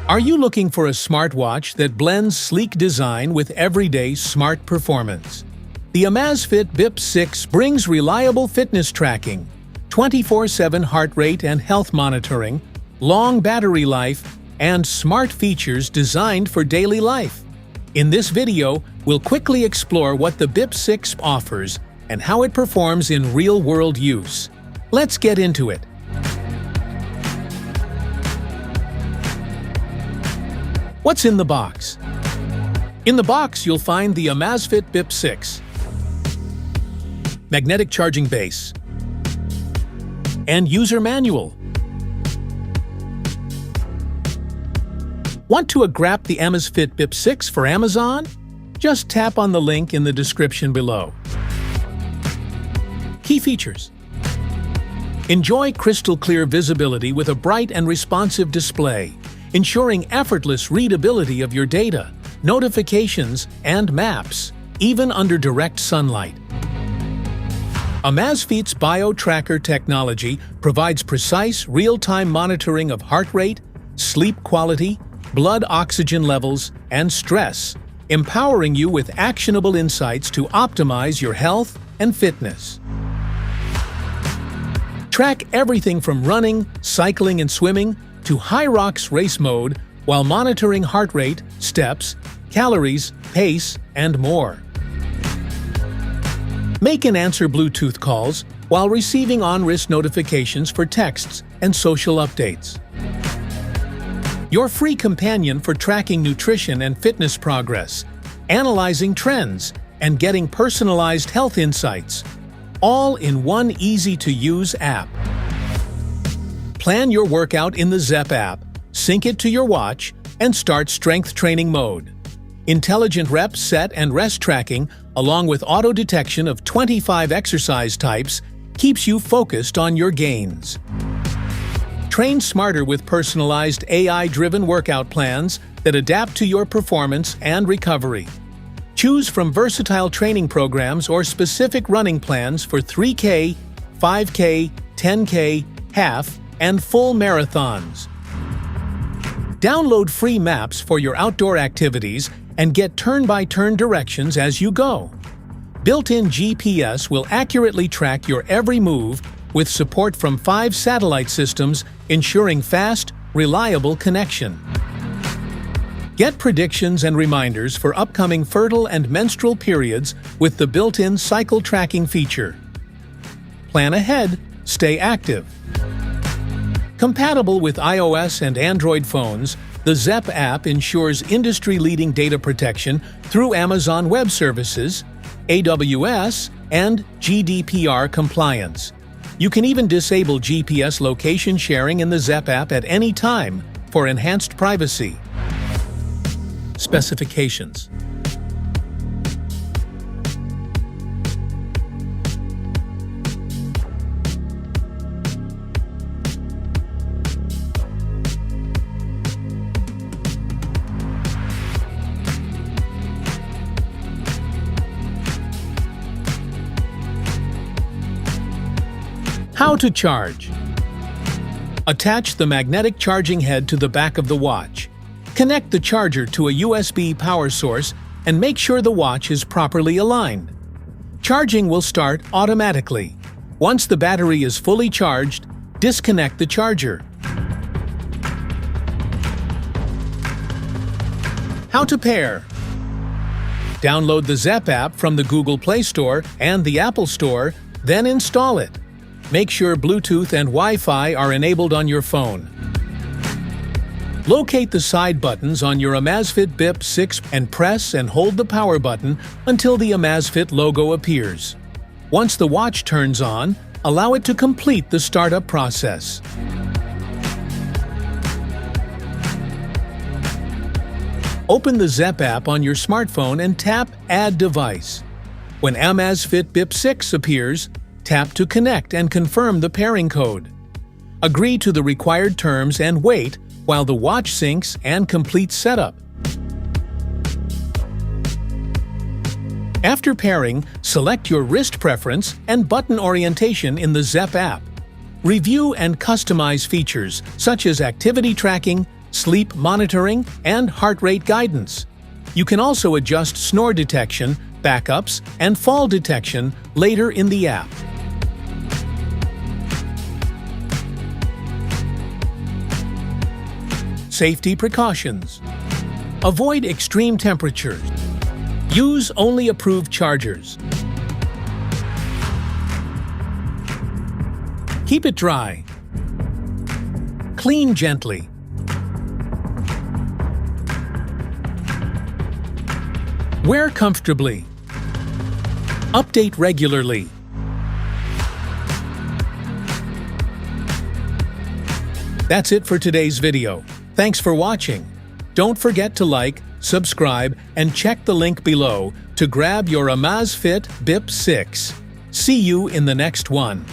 Are you looking for a smartwatch that blends sleek design with everyday smart performance? The Amazfit Bip 6 brings reliable fitness tracking, 24/7 heart rate and health monitoring, long battery life, and smart features designed for daily life. In this video, we'll quickly explore what the Bip 6 offers and how it performs in real-world use. Let's get into it. What's in the box? In the box, you'll find the Amazfit Bip 6, magnetic charging base, and user manual. Want to grab the Amazfit Bip 6 for Amazon? Just tap on the link in the description below. Key features: enjoy crystal clear visibility with a bright and responsive display, ensuring effortless readability of your data, notifications, and maps, even under direct sunlight. Amazfit's Bio-Tracker technology provides precise, real-time monitoring of heart rate, sleep quality, blood oxygen levels, and stress, empowering you with actionable insights to optimize your health and fitness. Track everything from running, cycling, and swimming to high rocks race mode while monitoring heart rate, steps, calories, pace, and more. Make and answer Bluetooth calls while receiving on-wrist notifications for texts and social updates. Your free companion for tracking nutrition and fitness progress, analyzing trends, and getting personalized health insights, all in one easy-to-use app. Plan your workout in the Zepp app, sync it to your watch, and start strength training mode. Intelligent rep, set, and rest tracking, along with auto detection of 25 exercise types, keeps you focused on your gains. Train smarter with personalized AI-driven workout plans that adapt to your performance and recovery. Choose from versatile training programs or specific running plans for 3K, 5K, 10K, half, and full marathons. Download free maps for your outdoor activities and get turn-by-turn directions as you go. Built-in GPS will accurately track your every move with support from 5 satellite systems, ensuring fast, reliable connection. Get predictions and reminders for upcoming fertile and menstrual periods with the built-in cycle tracking feature. Plan ahead, stay active. Compatible with iOS and Android phones, the Zepp app ensures industry-leading data protection through Amazon Web Services, AWS, and GDPR compliance. You can even disable GPS location sharing in the Zepp app at any time for enhanced privacy. Specifications: how to charge. Attach the magnetic charging head to the back of the watch. Connect the charger to a USB power source and make sure the watch is properly aligned. Charging will start automatically. Once the battery is fully charged, disconnect the charger. How to pair. Download the Zepp app from the Google Play Store and the Apple Store, then install it. Make sure Bluetooth and Wi-Fi are enabled on your phone. Locate the side buttons on your Amazfit Bip 6 and press and hold the power button until the Amazfit logo appears. Once the watch turns on, allow it to complete the startup process. Open the Zepp app on your smartphone and tap Add Device. When Amazfit Bip 6 appears, tap to connect and confirm the pairing code. Agree to the required terms and wait while the watch syncs and completes setup. After pairing, select your wrist preference and button orientation in the Zepp app. Review and customize features such as activity tracking, sleep monitoring, and heart rate guidance. You can also adjust snore detection, backups, and fall detection later in the app. Safety precautions. Avoid extreme temperatures. Use only approved chargers. Keep it dry. Clean gently. Wear comfortably. Update regularly. That's it for today's video. Thanks for watching. Don't forget to like, subscribe, and check the link below to grab your Amazfit Bip 6. See you in the next one.